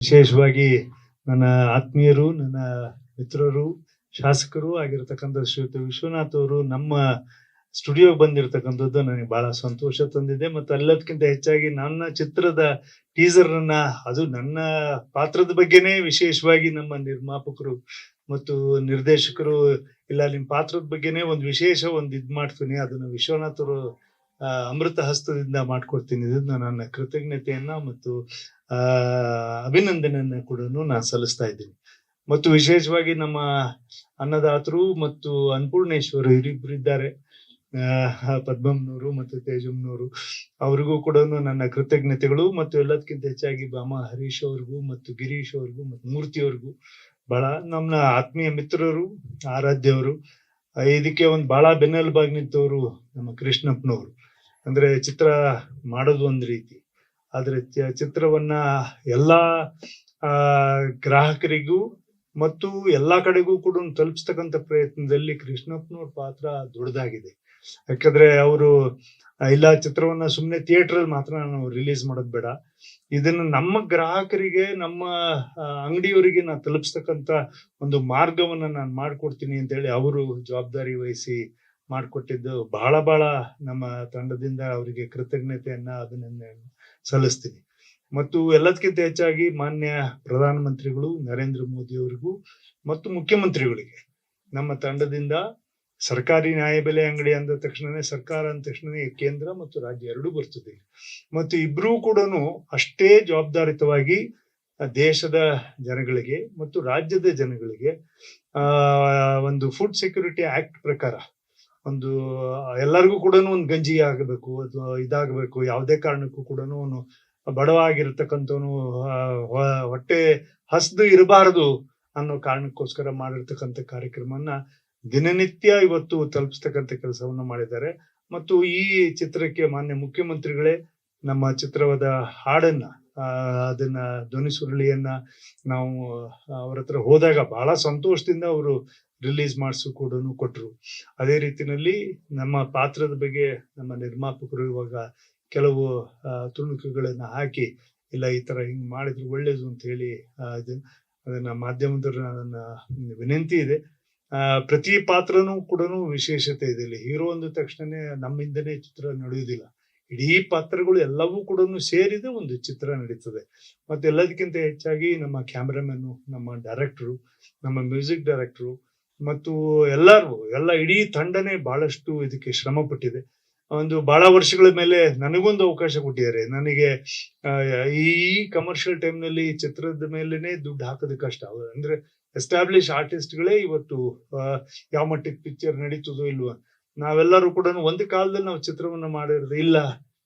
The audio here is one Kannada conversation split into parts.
ವಿಶೇಷವಾಗಿ ನನ್ನ ಆತ್ಮೀಯರು, ನನ್ನ ಮಿತ್ರರು, ಶಾಸಕರು ಆಗಿರತಕ್ಕಂಥ ಶ್ರೀಯುತ ವಿಶ್ವನಾಥ್ ಅವರು ನಮ್ಮ ಸ್ಟುಡಿಯೋಗೆ ಬಂದಿರತಕ್ಕಂಥದ್ದು ನನಗೆ ಬಹಳ ಸಂತೋಷ ತಂದಿದೆ. ಮತ್ತು ಎಲ್ಲದಕ್ಕಿಂತ ಹೆಚ್ಚಾಗಿ ನನ್ನ ಚಿತ್ರದ ಟೀಸರ್ ಅನ್ನ, ಅದು ನನ್ನ ಪಾತ್ರದ ಬಗ್ಗೆನೇ ವಿಶೇಷವಾಗಿ ನಮ್ಮ ನಿರ್ಮಾಪಕರು ಮತ್ತು ನಿರ್ದೇಶಕರು, ಇಲ್ಲ ನಿಮ್ ಪಾತ್ರದ ಬಗ್ಗೆನೇ ಒಂದು ವಿಶೇಷ ಒಂದು ಇದ್ ಮಾಡ್ತೀನಿ, ಅದನ್ನ ವಿಶ್ವನಾಥ್ ಅವರು ಅಮೃತ ಹಸ್ತದಿಂದ ಮಾಡ್ಕೊಡ್ತೀನಿ. ಇದನ್ನ ನನ್ನ ಕೃತಜ್ಞತೆಯನ್ನ ಮತ್ತು ಅಭಿನಂದನೆಯನ್ನ ಕೂಡ ನಾನು ಸಲ್ಲಿಸ್ತಾ ಇದ್ದೀನಿ. ಮತ್ತು ವಿಶೇಷವಾಗಿ ನಮ್ಮ ಅನ್ನದಾತರು ಮತ್ತು ಅನ್ನಪೂರ್ಣೇಶ್ವರು ಇವರಿಬ್ರು ಇದ್ದಾರೆ, ಪದ್ಮಮ್ನವರು ಮತ್ತು ತೇಜಮ್ನವರು, ಅವ್ರಿಗೂ ಕೂಡ ನನ್ನ ಕೃತಜ್ಞತೆಗಳು. ಮತ್ತು ಎಲ್ಲದಕ್ಕಿಂತ ಹೆಚ್ಚಾಗಿ ಬಾಮ ಹರೀಶ್ ಅವ್ರಿಗೂ ಮತ್ತು ಗಿರೀಶ್ ಅವ್ರಿಗೂ ಮತ್ತು ಮೂರ್ತಿ ಅವ್ರಿಗೂ, ಬಹಳ ನಮ್ಮ ಆತ್ಮೀಯ ಮಿತ್ರರು, ಆರಾಧ್ಯವರು. ಇದಕ್ಕೆ ಒಂದು ಬಹಳ ಬೆನ್ನೆಲುಬಾಗಿ ನಿಂತವರು ನಮ್ಮ ಕೃಷ್ಣಪ್ಪನವರು. ಅಂದ್ರೆ ಚಿತ್ರ ಮಾಡೋದು ಒಂದ್ ರೀತಿ, ಆದ್ರೆ ಚಿತ್ರವನ್ನ ಎಲ್ಲಾ ಗ್ರಾಹಕರಿಗೂ ಮತ್ತು ಎಲ್ಲಾ ಕಡೆಗೂ ಕೂಡ ತಲುಪಿಸ್ತಕ್ಕಂಥ ಪ್ರಯತ್ನದಲ್ಲಿ ಕೃಷ್ಣಪ್ಪನವ್ರ ಪಾತ್ರ ದೊಡ್ಡದಾಗಿದೆ. ಯಾಕಂದ್ರೆ ಅವರು ಇಲ್ಲ ಚಿತ್ರವನ್ನ ಸುಮ್ಮನೆ ಥಿಯೇಟರ್ ಅಲ್ಲಿ ಮಾತ್ರ ನಾವು ರಿಲೀಸ್ ಮಾಡೋದ್ ಬೇಡ, ಇದನ್ನ ನಮ್ಮ ಗ್ರಾಹಕರಿಗೆ, ನಮ್ಮ ಅಂಗಡಿಯವರಿಗೆ ನಾನು ತಲುಪಿಸ್ತಕ್ಕಂಥ ಒಂದು ಮಾರ್ಗವನ್ನ ನಾನು ಮಾಡ್ಕೊಡ್ತೀನಿ ಅಂತ ಹೇಳಿ ಅವರು ಜವಾಬ್ದಾರಿ ವಹಿಸಿ ಮಾಡ್ಕೊಟ್ಟಿದ್ದು ಬಹಳ ಬಹಳ ನಮ್ಮ ತಂಡದಿಂದ ಅವರಿಗೆ ಕೃತಜ್ಞತೆಯನ್ನ ಅಭಿನಂದನೆಯನ್ನ ಸಲ್ಲಿಸ್ತೀನಿ. ಮತ್ತು ಎಲ್ಲದಕ್ಕಿಂತ ಹೆಚ್ಚಾಗಿ ಮಾನ್ಯ ಪ್ರಧಾನಮಂತ್ರಿಗಳು ನರೇಂದ್ರ ಮೋದಿ ಅವರಿಗೂ ಮತ್ತು ಮುಖ್ಯಮಂತ್ರಿಗಳಿಗೆ ನಮ್ಮ ತಂಡದಿಂದ ಸರ್ಕಾರಿ ನ್ಯಾಯಬೆಲೆ ಅಂಗಡಿ ಅಂದ ತಕ್ಷಣನೇ, ಸರ್ಕಾರ ಅಂದ ತಕ್ಷಣನೇ ಕೇಂದ್ರ ಮತ್ತು ರಾಜ್ಯ ಎರಡೂ ಬರ್ತದೆ. ಮತ್ತು ಇಬ್ರೂ ಕೂಡ ಅಷ್ಟೇ ಜವಾಬ್ದಾರಿತವಾಗಿ ದೇಶದ ಜನಗಳಿಗೆ ಮತ್ತು ರಾಜ್ಯದ ಜನಗಳಿಗೆ ಒಂದು ಫುಡ್ ಸೆಕ್ಯೂರಿಟಿ ಆಕ್ಟ್ ಪ್ರಕಾರ ಒಂದು ಎಲ್ಲರಿಗೂ ಕೂಡ ಒಂದು ಗಂಜಿ ಆಗಬೇಕು, ಅಥವಾ ಇದಾಗಬೇಕು, ಯಾವುದೇ ಕಾರಣಕ್ಕೂ ಕೂಡ ಬಡವಾಗಿರ್ತಕ್ಕಂಥವನು ಹೊಟ್ಟೆ ಹಸ್ದು ಇರಬಾರದು ಅನ್ನೋ ಕಾರಣಕ್ಕೋಸ್ಕರ ಮಾಡಿರ್ತಕ್ಕಂಥ ಕಾರ್ಯಕ್ರಮನ ದಿನನಿತ್ಯ ಇವತ್ತು ತಲುಪಿಸ್ತಕ್ಕಂಥ ಕೆಲಸವನ್ನ ಮಾಡಿದ್ದಾರೆ. ಮತ್ತು ಈ ಚಿತ್ರಕ್ಕೆ ಮಾನ್ಯ ಮುಖ್ಯಮಂತ್ರಿಗಳೇ ನಮ್ಮ ಚಿತ್ರದ ಹಾಡನ್ನ, ಅದನ್ನ ಧ್ವನಿ ಸುರುಳಿಯನ್ನ ನಾವು ಅವ್ರ ಹತ್ರ ಹೋದಾಗ ಬಹಳ ಸಂತೋಷದಿಂದ ಅವರು ರಿಲೀಸ್ ಮಾಡಿಸು ಕೂಡ ಕೊಟ್ರು. ಅದೇ ರೀತಿನಲ್ಲಿ ನಮ್ಮ ಪಾತ್ರದ ಬಗ್ಗೆ ನಮ್ಮ ನಿರ್ಮಾಪಕರು ಇವಾಗ ಕೆಲವು ತುಣುಕುಗಳನ್ನ ಹಾಕಿ, ಇಲ್ಲ ಈ ತರ ಹಿಂಗ್ ಮಾಡಿದ್ರು ಒಳ್ಳೇದು ಅಂತ ಹೇಳಿ ಅದನ್ನ ಮಾಧ್ಯಮದ ನನ್ನ ವಿನಂತಿ ಇದೆ. ಪ್ರತಿ ಪಾತ್ರನೂ ಕೂಡ ವಿಶೇಷತೆ ಇದೆ. ಇಲ್ಲಿ ಹೀರೋ ಅಂದ ತಕ್ಷಣನೇ ನಮ್ಮಿಂದನೇ ಚಿತ್ರ ನಡೆಯುವುದಿಲ್ಲ, ಇಡೀ ಪಾತ್ರಗಳು ಎಲ್ಲವೂ ಕೂಡ ಸೇರಿದ ಒಂದು ಚಿತ್ರ ನಡೀತದೆ. ಮತ್ತೆ ಎಲ್ಲದಕ್ಕಿಂತ ಹೆಚ್ಚಾಗಿ ನಮ್ಮ ಕ್ಯಾಮ್ರಾಮನ್ನು, ನಮ್ಮ ಡೈರೆಕ್ಟ್ರು, ನಮ್ಮ ಮ್ಯೂಸಿಕ್ ಡೈರೆಕ್ಟ್ರು ಮತ್ತು ಎಲ್ಲ ಇಡೀ ತಂಡನೇ ಬಹಳಷ್ಟು ಇದಕ್ಕೆ ಶ್ರಮ ಪಟ್ಟಿದೆ. ಒಂದು ಬಹಳ ವರ್ಷಗಳ ಮೇಲೆ ನನಗೊಂದು ಅವಕಾಶ ಕೊಟ್ಟಿದ್ದಾರೆ. ನನಗೆ ಈ ಕಮರ್ಷಿಯಲ್ ಟೈಮ್ ನಲ್ಲಿ ಚಿತ್ರದ ಮೇಲೆನೆ ದುಡ್ಡು ಹಾಕೋದು ಕಷ್ಟ. ಅಂದ್ರೆ ಎಸ್ಟಾಬ್ಲಿಷ್ ಆರ್ಟಿಸ್ಟ್ಗಳೇ ಇವತ್ತು ಯಾವ ಮಟ್ಟಕ್ಕೆ ಪಿಕ್ಚರ್ ನಡೀತದೋ ಇಲ್ವೋ, ನಾವೆಲ್ಲರೂ ಕೂಡ ಒಂದು ಕಾಲದಲ್ಲಿ ನಾವು ಚಿತ್ರವನ್ನ ಮಾಡಿರೋದು ಇಲ್ಲ,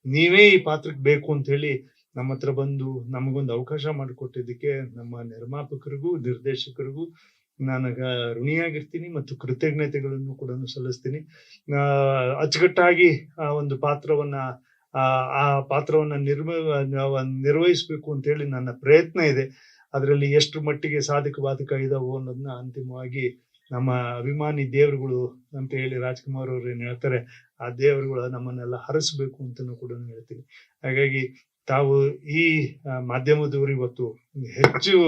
ನೀವೇ ಈ ಪಾತ್ರಕ್ಕೆ ಬೇಕು ಅಂತ ಹೇಳಿ ನಮ್ಮ ಹತ್ರ ಬಂದು ನಮಗೊಂದು ಅವಕಾಶ ಮಾಡಿಕೊಟ್ಟಿದ್ದಕ್ಕೆ ನಮ್ಮ ನಿರ್ಮಾಪಕರಿಗೂ ನಿರ್ದೇಶಕರಿಗೂ ನನಗ ಋಣಿಯಾಗಿರ್ತೀನಿ ಮತ್ತು ಕೃತಜ್ಞತೆಗಳನ್ನು ಕೂಡ ಸಲ್ಲಿಸ್ತೀನಿ. ಅಚ್ಚುಕಟ್ಟಾಗಿ ಆ ಒಂದು ಪಾತ್ರವನ್ನ ನಿರ್ವಹಿಸ್ಬೇಕು ಅಂತ ಹೇಳಿ ನನ್ನ ಪ್ರಯತ್ನ ಇದೆ. ಅದರಲ್ಲಿ ಎಷ್ಟು ಮಟ್ಟಿಗೆ ಸಾಧಕ ಬಾಧಕ ಇದಾವೋ ಅನ್ನೋದನ್ನ ಅಂತಿಮವಾಗಿ ನಮ್ಮ ಅಭಿಮಾನಿ ದೇವರುಗಳು ಅಂತ ಹೇಳಿ ರಾಜ್ಕುಮಾರ್ ಅವ್ರು ಏನ್ ಹೇಳ್ತಾರೆ, ಆ ದೇವರುಗಳು ನಮ್ಮನ್ನೆಲ್ಲ ಹರಸ್ಬೇಕು ಅಂತಾನು ಕೂಡ ಹೇಳ್ತೀನಿ. ಹಾಗಾಗಿ ತಾವು ಈ ಮಾಧ್ಯಮದವರು ಇವತ್ತು ಹೆಚ್ಚು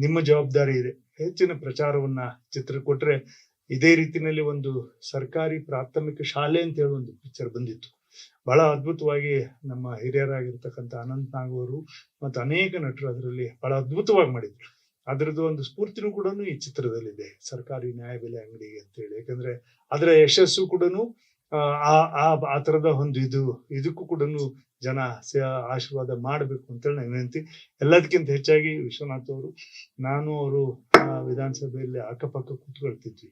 ನಿಮ್ಮ ಜವಾಬ್ದಾರಿ ಇದೆ, ಹೆಚ್ಚಿನ ಪ್ರಚಾರವನ್ನ ಚಿತ್ರ ಕೊಟ್ರೆ. ಇದೇ ರೀತಿನಲ್ಲಿ ಒಂದು ಸರ್ಕಾರಿ ಪ್ರಾಥಮಿಕ ಶಾಲೆ ಅಂತ ಹೇಳಿ ಒಂದು ಪಿಕ್ಚರ್ ಬಂದಿತ್ತು, ಬಹಳ ಅದ್ಭುತವಾಗಿ ನಮ್ಮ ಹಿರಿಯರಾಗಿರ್ತಕ್ಕಂಥ ಅನಂತ್ ನಾಗ್ ಅವರು ಮತ್ತು ಅನೇಕ ನಟರು ಅದರಲ್ಲಿ ಬಹಳ ಅದ್ಭುತವಾಗಿ ಮಾಡಿದ್ರು. ಅದರದ್ದು ಒಂದು ಸ್ಫೂರ್ತಿನೂ ಕೂಡ ಈ ಚಿತ್ರದಲ್ಲಿದೆ, ಸರ್ಕಾರಿ ನ್ಯಾಯಬೆಲೆ ಅಂಗಡಿ ಅಂತ ಹೇಳಿ. ಯಾಕಂದ್ರೆ ಅದರ ಯಶಸ್ಸು ಕೂಡ ಆ ತರದ ಒಂದು ಇದಕ್ಕೂ ಕೂಡ ಜನ ಆಶೀರ್ವಾದ ಮಾಡ್ಬೇಕು ಅಂತೇಳಿ ನಾನು ವಿನಂತಿ. ಎಲ್ಲದಕ್ಕಿಂತ ಹೆಚ್ಚಾಗಿ ವಿಶ್ವನಾಥ್ ಅವರು, ನಾನು ಅವರು ವಿಧಾನಸಭೆಯಲ್ಲಿ ಅಕ್ಕಪಕ್ಕ ಕೂತ್ಕೊಳ್ತಿದ್ವಿ,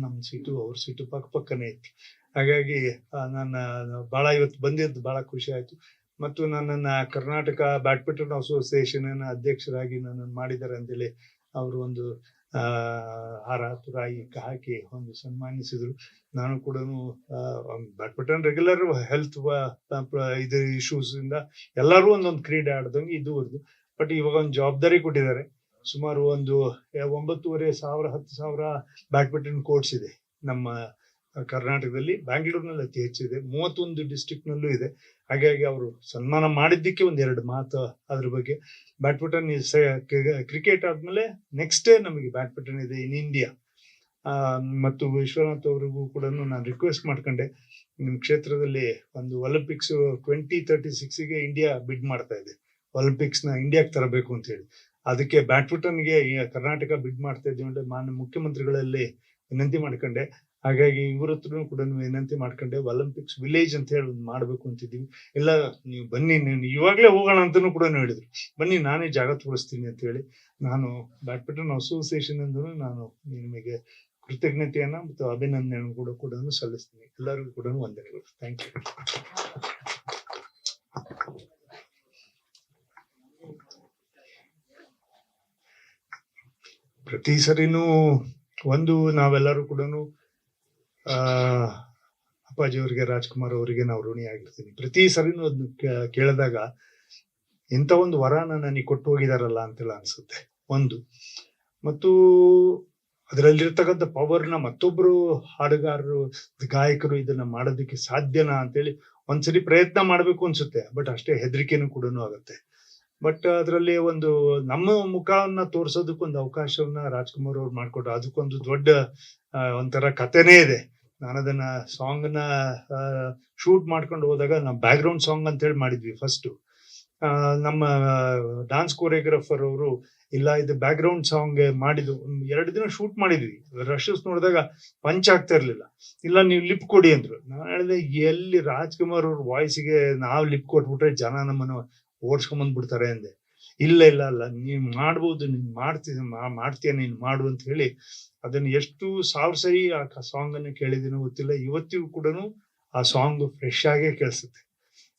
ನಮ್ಮ ಸೀಟು ಅವ್ರ ಸೀಟು ಪಕ್ಕನೇ ಇತ್ತು. ಹಾಗಾಗಿ ನನ್ನ ಬಹಳ ಇವತ್ತು ಬಂದಿದ್ದು ಬಹಳ ಖುಷಿ ಆಯ್ತು. ಮತ್ತು ನನ್ನನ್ನ ಕರ್ನಾಟಕ ಬ್ಯಾಡ್ಮಿಂಟನ್ ಅಸೋಸಿಯೇಷನ್ ಅಧ್ಯಕ್ಷರಾಗಿ ನನ್ನನ್ನು ಮಾಡಿದ್ದಾರೆ ಅಂತೇಳಿ ಅವರು ಒಂದು ಹಾರ ತುರಾಯಿ ಹಾಕಿ ಒಂದು ಸನ್ಮಾನಿಸಿದ್ರು. ನಾನು ಕೂಡ ಬ್ಯಾಡ್ಮಿಂಟನ್ ರೆಗ್ಯುಲರ್ ಹೆಲ್ತ್ ಇದು ಇಶ್ಯೂಸ್ ಇಂದ ಎಲ್ಲರೂ ಒಂದೊಂದು ಕ್ರೀಡೆ ಆಡ್ದಂಗೆ ಇದುವರೆಗೂ, ಬಟ್ ಇವಾಗ ಒಂದು ಜವಾಬ್ದಾರಿ ಕೊಟ್ಟಿದ್ದಾರೆ. ಸುಮಾರು ಒಂದು 9,500 10,000 ಬ್ಯಾಡ್ಮಿಂಟನ್ ಕೋರ್ಟ್ಸ್ ಇದೆ ನಮ್ಮ ಕರ್ನಾಟಕದಲ್ಲಿ ಬ್ಯಾಂಗ್ಳೂರ್ನಲ್ಲಿ ಅತಿ ಹೆಚ್ಚಿದೆ, 31 ಡಿಸ್ಟ್ರಿಕ್ಟ್ನಲ್ಲೂ ಇದೆ. ಹಾಗಾಗಿ ಅವರು ಸನ್ಮಾನ ಮಾಡಿದ್ದಕ್ಕೆ ಒಂದೆರಡು ಮಾತು ಅದ್ರ ಬಗ್ಗೆ. ಬ್ಯಾಡ್ಮಿಂಟನ್ ಕ್ರಿಕೆಟ್ ಆದ್ಮೇಲೆ ನೆಕ್ಸ್ಟ್ ನಮಗೆ ಬ್ಯಾಡ್ಮಿಂಟನ್ ಇದೆ ಇನ್ ಇಂಡಿಯಾ. ಮತ್ತು ವಿಶ್ವನಾಥ್ ಅವರಿಗೂ ಕೂಡ ನಾನು ರಿಕ್ವೆಸ್ಟ್ ಮಾಡ್ಕೊಂಡೆ, ನಿಮ್ಮ ಕ್ಷೇತ್ರದಲ್ಲಿ ಒಂದು ಒಲಿಂಪಿಕ್ಸ್ 2036ಗೆ ಇಂಡಿಯಾ ಬಿಡ್ ಮಾಡ್ತಾ ಇದೆ, ಒಲಿಂಪಿಕ್ಸ್ ನ ಇಂಡಿಯಾಕ್ಕೆ ತರಬೇಕು ಅಂತ ಹೇಳಿ. ಅದಕ್ಕೆ ಬ್ಯಾಡ್ಮಿಂಟನ್ಗೆ ಕರ್ನಾಟಕ ಬಿಡ್ ಮಾಡ್ತಾ ಇದ್ದೀವಿ ಅಂದ್ರೆ ಮಾನ್ಯ ಮುಖ್ಯಮಂತ್ರಿಗಳಲ್ಲಿ ವಿನಂತಿ ಮಾಡ್ಕೊಂಡೆ. ಹಾಗಾಗಿ ಇವ್ರ ಹತ್ರ ಕೂಡ ವಿನಂತಿ ಮಾಡ್ಕೊಂಡೆ, ಒಲಿಂಪಿಕ್ಸ್ ವಿಲೇಜ್ ಅಂತ ಹೇಳಿ ಒಂದು ಮಾಡ್ಬೇಕು ಅಂತಿದ್ದೀವಿ. ಎಲ್ಲ ನೀವು ಬನ್ನಿ, ಇವಾಗಲೇ ಹೋಗೋಣ ಅಂತಾನು ಕೂಡ ಹೇಳಿದ್ರು. ಬನ್ನಿ, ನಾನೇ ಜಾಗ ತೋರಿಸ್ತೀನಿ ಅಂತ ಹೇಳಿ. ನಾನು ಬ್ಯಾಡ್ಮಿಂಟನ್ ಅಸೋಸಿಯೇಷನ್ ಅಂದ್ರೂ ನಾನು ನಿಮಗೆ ಕೃತಜ್ಞತೆಯನ್ನ ಮತ್ತು ಅಭಿನಂದನೆ ಕೂಡ ಸಲ್ಲಿಸ್ತೀನಿ. ಎಲ್ಲರಿಗೂ ಕೂಡ ವಂದನೆಗಳು. Thank you. ಪ್ರತಿ ಸರಿನೂ ಒಂದು ನಾವೆಲ್ಲರೂ ಕೂಡ ಅಪ್ಪಾಜಿ ಅವರಿಗೆ, ರಾಜ್ಕುಮಾರ್ ಅವರಿಗೆ ನಾವು ಋಣಿ ಆಗಿರ್ತೀನಿ. ಪ್ರತಿ ಸರಿನೂ ಅದನ್ನ ಕೇಳಿದಾಗ ಇಂಥ ಒಂದು ವರನ ನನಗೆ ಕೊಟ್ಟು ಹೋಗಿದಾರಲ್ಲ ಅಂತೆಲ್ಲ ಅನ್ಸುತ್ತೆ ಒಂದು. ಮತ್ತು ಅದರಲ್ಲಿರ್ತಕ್ಕಂಥ ಪವರ್ನ ಮತ್ತೊಬ್ರು ಹಾಡುಗಾರರು, ಗಾಯಕರು ಇದನ್ನ ಮಾಡೋದಕ್ಕೆ ಸಾಧ್ಯನಾ ಅಂತೇಳಿ ಒಂದ್ಸರಿ ಪ್ರಯತ್ನ ಮಾಡ್ಬೇಕು ಅನ್ಸುತ್ತೆ. ಬಟ್ ಅಷ್ಟೇ ಹೆದರಿಕೆನೂ ಕೂಡ ಆಗುತ್ತೆ. ಬಟ್ ಅದರಲ್ಲಿ ಒಂದು ನಮ್ಮ ಮುಖವನ್ನ ತೋರ್ಸೋದಕ್ಕೊಂದು ಅವಕಾಶವನ್ನ ರಾಜ್ಕುಮಾರ್ ಅವ್ರು ಮಾಡ್ಕೊಟ್ರು. ಅದಕ್ಕೊಂದು ದೊಡ್ಡ ಒಂಥರ ಕಥೆನೇ ಇದೆ. ನಾನು ಅದನ್ನ ಸಾಂಗ್ ನ ಶೂಟ್ ಮಾಡ್ಕೊಂಡು ಹೋದಾಗ ನಾವು ಬ್ಯಾಕ್ ಗ್ರೌಂಡ್ ಸಾಂಗ್ ಅಂತ ಹೇಳಿ ಮಾಡಿದ್ವಿ ಫಸ್ಟ್. ನಮ್ಮ ಡಾನ್ಸ್ ಕೊರಿಯೋಗ್ರಾಫರ್ ಅವರು, ಇಲ್ಲ ಇದು ಬ್ಯಾಕ್ ಗ್ರೌಂಡ್ ಸಾಂಗ್ ಮಾಡಿದ್ದು 2 ದಿನ ಶೂಟ್ ಮಾಡಿದ್ವಿ. ರಶಸ್ ನೋಡಿದಾಗ ಪಂಚ್ ಆಗ್ತಾ ಇರ್ಲಿಲ್ಲ. ಇಲ್ಲ ನೀವು ಲಿಪ್ ಕೊಡಿ ಅಂದ್ರು. ನಾನು ಹೇಳಿದೆ, ಎಲ್ಲಿ ರಾಜ್ಕುಮಾರ್ ಅವ್ರ ವಾಯ್ಸ್ಗೆ ನಾವು ಲಿಪ್ ಕೊಟ್ಬಿಟ್ರೆ ಜನ ನಮ್ಮನ್ನು ಓಡಿಸ್ಕೊಂಡ್ ಬಿಡ್ತಾರೆ ಅಂದೆ. ಇಲ್ಲ ಇಲ್ಲ ಅಲ್ಲ, ನೀನ್ ಮಾಡ್ಬೋದು, ನೀನ್ ಮಾಡ್ತೀಯ, ನೀನ್ ಮಾಡು ಅಂತ ಹೇಳಿ ಅದನ್ನ ಎಷ್ಟು 1000 ಸರಿ ಆ ಸಾಂಗ್ ಅನ್ನು ಕೇಳಿದಿನೋ ಗೊತ್ತಿಲ್ಲ. ಇವತ್ತಿಗೂ ಕೂಡ ಆ ಸಾಂಗ್ ಫ್ರೆಶ್ ಆಗೇ ಕೇಳಿಸುತ್ತೆ,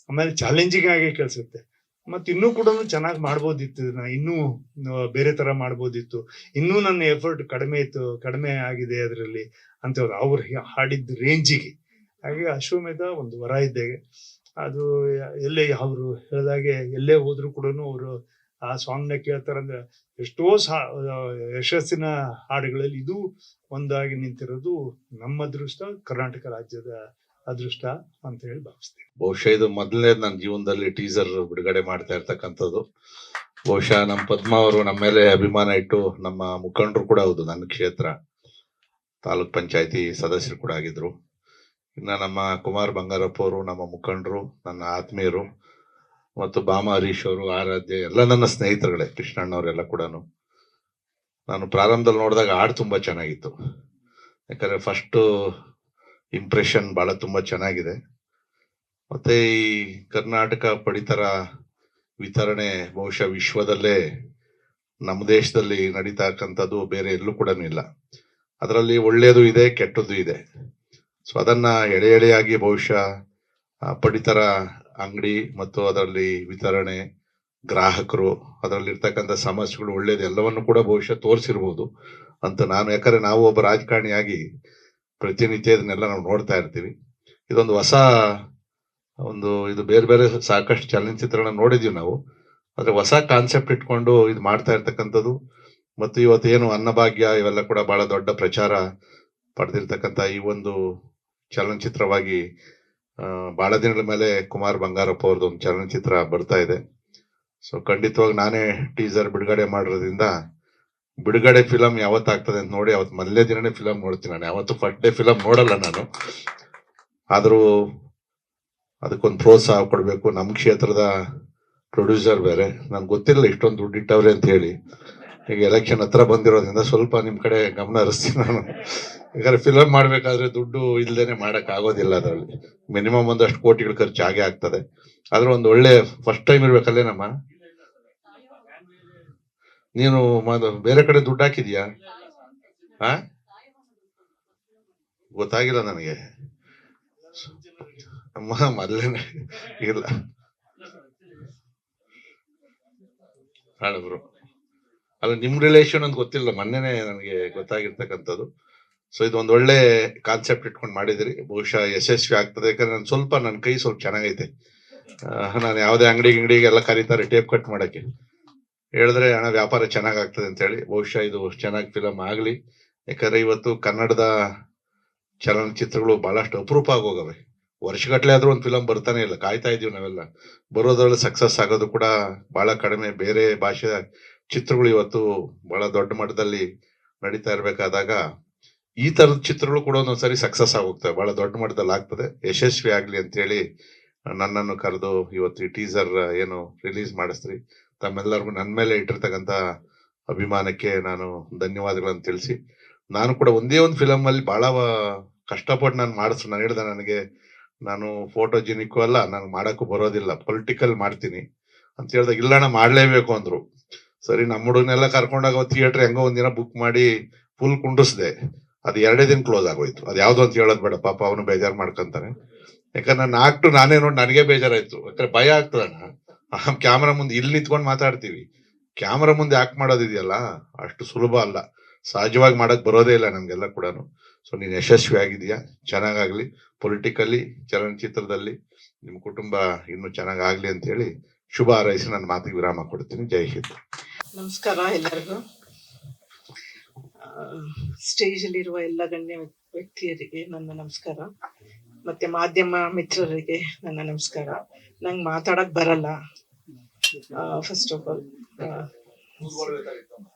ಆಮೇಲೆ ಚಾಲೆಂಜಿಂಗ್ ಆಗೇ ಕೇಳಿಸುತ್ತೆ. ಮತ್ತೆ ಇನ್ನೂ ಕೂಡ ಚೆನ್ನಾಗಿ ಮಾಡ್ಬೋದಿತ್ತು, ಇನ್ನೂ ಬೇರೆ ತರ ಮಾಡ್ಬೋದಿತ್ತು, ಇನ್ನೂ ನನ್ನ ಎಫರ್ಟ್ ಕಡಿಮೆ ಆಗಿದೆ ಅದರಲ್ಲಿ ಅಂತ ಅವ್ರು ಹಾಡಿದ ರೇಂಜಿಗೆ. ಹಾಗೆ ಅಶ್ವಮೇಧ ಒಂದು ವರ ಇದ್ದಾಗೆ. ಅದು ಎಲ್ಲೇ ಅವರು ಹೇಳಿದಾಗೆ ಎಲ್ಲೇ ಹೋದ್ರು ಕೂಡ ಅವರು ಆ ಸಾಂಗ್ ನ ಕೇಳ್ತಾರಂದ್ರೆ ಎಷ್ಟೋ ಯಶಸ್ಸಿನ ಹಾಡುಗಳಲ್ಲಿ ಇದು ಒಂದಾಗಿ ನಿಂತಿರೋದು ನಮ್ಮ ಅದೃಷ್ಟ, ಕರ್ನಾಟಕ ರಾಜ್ಯದ ಅದೃಷ್ಟ ಅಂತ ಹೇಳಿ ಭಾವಿಸ್ತೀನಿ. ಬಹುಶಃ ಇದು ಮೊದಲನೇ ನನ್ನ ಜೀವನದಲ್ಲಿ ಟೀಸರ್ ಬಿಡುಗಡೆ ಮಾಡ್ತಾ ಇರ್ತಕ್ಕಂಥದ್ದು. ಬಹುಶಃ ನಮ್ಮ ಪದ್ಮ ಅವರು ನಮ್ಮ ಮೇಲೆ ಅಭಿಮಾನ ಇಟ್ಟು, ನಮ್ಮ ಮುಖಂಡರು ಕೂಡ ಹೌದು, ನನ್ನ ಕ್ಷೇತ್ರ ತಾಲೂಕ್ ಪಂಚಾಯತಿ ಸದಸ್ಯರು ಕೂಡ ಆಗಿದ್ರು. ಇನ್ನ ನಮ್ಮ ಕುಮಾರ್ ಬಂಗಾರಪ್ಪ ಅವರು ನಮ್ಮ ಮುಖಂಡರು, ನನ್ನ ಆತ್ಮೀಯರು, ಮತ್ತು ಬಾಮ ಹರೀಶ್ ಅವರು, ಆರಾಧ್ಯ, ಎಲ್ಲ ನನ್ನ ಸ್ನೇಹಿತರುಗಳೇ, ಕೃಷ್ಣಣ್ಣವರೆಲ್ಲ ಕೂಡ. ನಾನು ಪ್ರಾರಂಭದಲ್ಲಿ ನೋಡಿದಾಗ ಹಾಡು ತುಂಬಾ ಚೆನ್ನಾಗಿತ್ತು. ಯಾಕಂದ್ರೆ ಫಸ್ಟ್ ಇಂಪ್ರೆಷನ್ ಬಹಳ ತುಂಬಾ ಚೆನ್ನಾಗಿದೆ. ಮತ್ತೆ ಈ ಕರ್ನಾಟಕ ಪಡಿತರ ವಿತರಣೆ ಬಹುಶಃ ವಿಶ್ವದಲ್ಲೇ ನಮ್ಮ ದೇಶದಲ್ಲಿ ನಡೀತಕ್ಕಂಥದ್ದು ಬೇರೆ ಎಲ್ಲೂ ಕೂಡ ಇಲ್ಲ. ಅದರಲ್ಲಿ ಒಳ್ಳೆಯದು ಇದೆ, ಕೆಟ್ಟದ್ದು ಇದೆ. ಸೊ ಅದನ್ನ ಎಳೆಯಾಗಿ ಬಹುಶಃ ಪಡಿತರ ಅಂಗಡಿ ಮತ್ತು ಅದರಲ್ಲಿ ವಿತರಣೆ, ಗ್ರಾಹಕರು, ಅದರಲ್ಲಿ ಇರ್ತಕ್ಕಂಥ ಸಮಸ್ಯೆಗಳು, ಒಳ್ಳೇದು ಎಲ್ಲವನ್ನು ಕೂಡ ಬಹುಶಃ ತೋರಿಸಿರ್ಬೋದು ಅಂತ ನಾನು. ಯಾಕಂದ್ರೆ ನಾವು ಒಬ್ಬ ರಾಜಕಾರಣಿಯಾಗಿ ಪ್ರತಿನಿತ್ಯ ಇದನ್ನೆಲ್ಲ ನಾವು ನೋಡ್ತಾ ಇರ್ತೀವಿ. ಇದೊಂದು ಹೊಸ ಇದು ಬೇರೆ ಬೇರೆ ಸಾಕಷ್ಟು ಚಲನಚಿತ್ರಗಳನ್ನ ನೋಡಿದೀವಿ ನಾವು, ಆದ್ರೆ ಹೊಸ ಕಾನ್ಸೆಪ್ಟ್ ಇಟ್ಕೊಂಡು ಇದು ಮಾಡ್ತಾ ಇರ್ತಕ್ಕಂಥದ್ದು. ಮತ್ತು ಇವತ್ತೇನು ಅನ್ನಭಾಗ್ಯ ಇವೆಲ್ಲ ಕೂಡ ಬಹಳ ದೊಡ್ಡ ಪ್ರಚಾರ ಪಡೆದಿರ್ತಕ್ಕಂಥ ಈ ಒಂದು ಚಲನಚಿತ್ರವಾಗಿ ಬಹಳ ದಿನಗಳ ಮೇಲೆ ಕುಮಾರ್ ಬಂಗಾರಪ್ಪ ಅವ್ರದ್ದು ಒಂದು ಚಲನಚಿತ್ರ ಬರ್ತಾ ಇದೆ. ಸೊ ಖಂಡಿತವಾಗಿ ನಾನೇ ಟೀಸರ್ ಬಿಡುಗಡೆ ಮಾಡಿರೋದ್ರಿಂದ ಬಿಡುಗಡೆ ಫಿಲಂ ಯಾವತ್ತಾಗ್ತದೆ ಅಂತ ನೋಡಿ ಅವತ್ತು ಮೊದಲನೇ ದಿನನೇ ಫಿಲಂ ನೋಡ್ತೀನಿ. ನಾನು ಯಾವತ್ತು ಫಸ್ಟ್ ಡೇ ಫಿಲಂ ನೋಡಲ್ಲ ನಾನು. ಆದ್ರೂ ಅದಕ್ಕೊಂದು ಪ್ರೋತ್ಸಾಹ ಕೊಡ್ಬೇಕು. ನಮ್ಮ ಕ್ಷೇತ್ರದ ಪ್ರೊಡ್ಯೂಸರ್ ಬೇರೆ, ನನ್ಗೆ ಗೊತ್ತಿರಲಿಲ್ಲ ಇಷ್ಟೊಂದು ದುಡ್ಡು ಇಟ್ಟವ್ರೆ ಅಂತ ಹೇಳಿ. ಈಗ ಎಲೆಕ್ಷನ್ ಹತ್ರ ಬಂದಿರೋದ್ರಿಂದ ಸ್ವಲ್ಪ ನಿಮ್ ಕಡೆ ಗಮನ ಹರಿಸ್ತೀನಿ ನಾನು. ಯಾಕಂದ್ರೆ ಫಿಲಂ ಮಾಡ್ಬೇಕಾದ್ರೆ ದುಡ್ಡು ಇಲ್ದೇನೆ ಮಾಡಕ್ ಆಗೋದಿಲ್ಲ. ಅದರಲ್ಲಿ ಮಿನಿಮಮ್ ಒಂದಷ್ಟು ಕೋಟಿಗಳು ಖರ್ಚು ಆಗೇ ಆಗ್ತದೆ. ಆದ್ರೆ ಒಂದು ಒಳ್ಳೆ ಫಸ್ಟ್ ಟೈಮ್ ಇರ್ಬೇಕಲ್ಲೇ ನಮ್ಮ. ನೀನು ಬೇರೆ ಕಡೆ ದುಡ್ಡು ಹಾಕಿದ್ಯಾ? ಗೊತ್ತಾಗಿಲ್ಲ ನನಗೆ. ಮೊದಲೇನೆ ಇಲ್ಲ ಹಾಳಬ್ರು ಅಲ್ಲ, ನಿಮ್ ರಿಲೇಷನ್ ಅಂತ ಗೊತ್ತಿಲ್ಲ, ಮೊನ್ನೆನೆ ನನಗೆ ಗೊತ್ತಾಗಿರ್ತಕ್ಕಂಥದ್ದು. ಸೊ ಇದೊಂದು ಒಳ್ಳೆ ಕಾನ್ಸೆಪ್ಟ್ ಇಟ್ಕೊಂಡು ಮಾಡಿದಿರಿ, ಬಹುಶಃ ಯಶಸ್ವಿ ಆಗ್ತದೆ. ಯಾಕಂದ್ರೆ ನನ್ನ ಕೈ ಸ್ವಲ್ಪ ಚೆನ್ನಾಗೈತೆ. ನಾನು ಯಾವುದೇ ಅಂಗಡಿಗೆ ಎಲ್ಲ ಕರೀತಾರೆ ಟೇಪ್ ಕಟ್ ಮಾಡಕ್ಕೆ, ಹೇಳಿದ್ರೆ ಹಣ ವ್ಯಾಪಾರ ಚೆನ್ನಾಗಾಗ್ತದೆ ಅಂತ ಹೇಳಿ. ಬಹುಶಃ ಇದು ಚೆನ್ನಾಗಿ ಫಿಲಂ ಆಗ್ಲಿ. ಯಾಕಂದ್ರೆ ಇವತ್ತು ಕನ್ನಡದ ಚಲನಚಿತ್ರಗಳು ಬಹಳಷ್ಟು ಅಪರೂಪ ಆಗೋಗವೆ. ವರ್ಷಗಟ್ಟಲೆ ಆದ್ರೂ ಒಂದು ಫಿಲಂ ಬರ್ತಾನೆ ಇಲ್ಲ, ಕಾಯ್ತಾ ಇದೀವಿ ನಾವೆಲ್ಲ. ಬರೋದ್ರಲ್ಲಿ ಸಕ್ಸಸ್ ಆಗೋದು ಕೂಡ ಬಹಳ ಕಡಿಮೆ. ಬೇರೆ ಭಾಷೆಯ ಚಿತ್ರಗಳು ಇವತ್ತು ಬಹಳ ದೊಡ್ಡ ಮಟ್ಟದಲ್ಲಿ ನಡೀತಾ ಇರ್ಬೇಕಾದಾಗ ಈ ತರದ ಚಿತ್ರಗಳು ಕೂಡ ಒಂದೊಂದ್ಸರಿ ಸಕ್ಸಸ್ ಆಗೋಗ್ತವೆ, ಬಹಳ ದೊಡ್ಡ ಮಟ್ಟದಲ್ಲಿ ಆಗ್ತದೆ. ಯಶಸ್ವಿ ಆಗ್ಲಿ ಅಂತ ಹೇಳಿ ನನ್ನನ್ನು ಕರೆದು ಇವತ್ತು ಈ ಟೀಸರ್ ಏನು ರಿಲೀಸ್ ಮಾಡಿಸ್ರಿ. ತಮ್ಮೆಲ್ಲರಿಗೂ ನನ್ನ ಮೇಲೆ ಇಟ್ಟಿರ್ತಕ್ಕಂಥ ಅಭಿಮಾನಕ್ಕೆ ನಾನು ಧನ್ಯವಾದಗಳನ್ನು ತಿಳಿಸಿ, ನಾನು ಕೂಡ ಒಂದೇ ಒಂದು ಫಿಲಮ್ ಅಲ್ಲಿ ಬಹಳ ಕಷ್ಟಪಟ್ಟು ನಾನು ಮಾಡಿಸ್ರು. ನಾನು ಹೇಳ್ದೆ, ನಾನು ಫೋಟೋಜೆನಿಕ್ ಅಲ್ಲ, ನಾನು ಮಾಡಕ್ಕೂ ಬರೋದಿಲ್ಲ, ಪೊಲಿಟಿಕಲ್ ಮಾಡ್ತೀನಿ ಅಂತ ಹೇಳ್ದಾಗ, ಇಲ್ಲ ನಾ ಮಾಡ್ಲೇಬೇಕು ಅಂದ್ರು. ಸರಿ, ನಮ್ಮ ಹುಡುಗನೆಲ್ಲ ಕರ್ಕೊಂಡಾಗ ಥಿಯೇಟರ್ ಹೆಂಗೋ ಒಂದಿನ ಬುಕ್ ಮಾಡಿ ಫುಲ್ ಕುಂಡಿಸ್ದೆ. ಅದು 2 ದಿನ ಕ್ಲೋಸ್ ಆಗೋಯ್ತು. ಅದು ಯಾವ್ದು ಅಂತ ಹೇಳೋದ್ ಬೇಡ, ಪಾಪ ಅವನು ಬೇಜಾರು ಮಾಡ್ಕೊಂತಾನೆ. ಯಾಕಂದ್ರೆ ನಾನೇ ನೋಡಿ ನನಗೆ ಬೇಜಾರಾಯ್ತು. ಯಾಕಂದ್ರೆ ಭಯ ಆಗ್ತದಣ್ಣ, ಕ್ಯಾಮ್ರಾ ಮುಂದೆ ಇಲ್ಲಿ ನಿಂತ್ಕೊಂಡು ಮಾತಾಡ್ತೀವಿ, ಕ್ಯಾಮ್ರಾ ಮುಂದೆ ಆಕ್ಟ್ ಮಾಡೋದಿದೆಯಲ್ಲ ಅಷ್ಟು ಸುಲಭ ಅಲ್ಲ, ಸಹಜವಾಗಿ ಮಾಡಕ್ ಬರೋದೇ ಇಲ್ಲ ನಮ್ಗೆಲ್ಲ ಕೂಡ. ಸೊ ನೀನ್ ಯಶಸ್ವಿ ಆಗಿದೀಯಾ, ಚೆನ್ನಾಗಾಗ್ಲಿ. ಪೊಲಿಟಿಕಲಿ, ಚಲನಚಿತ್ರದಲ್ಲಿ ನಿಮ್ ಕುಟುಂಬ ಇನ್ನು ಚೆನ್ನಾಗಾಗ್ಲಿ ಅಂತ ಹೇಳಿ ಶುಭ ಹಾರೈಸಿ ನನ್ನ ಮಾತಿಗೆ ವಿರಾಮ ಕೊಡ್ತೀನಿ. ಜೈ ಹಿಂದ್. ನಮಸ್ಕಾರ ಎಲ್ಲರಿಗೂ. ಸ್ಟೇಜ್ ಅಲ್ಲಿರುವ ಎಲ್ಲ ಗಣ್ಯ ವ್ಯಕ್ತಿಯರಿಗೆ ನನ್ನ ನಮಸ್ಕಾರ, ಮತ್ತೆ ಮಾಧ್ಯಮ ಮಿತ್ರರಿಗೆ ನನ್ನ ನಮಸ್ಕಾರ. ನಂಗೆ ಮಾತಾಡಕ್ ಬರಲ್ಲ, ಫಸ್ಟ್ ಆಫ್ ಆಲ್.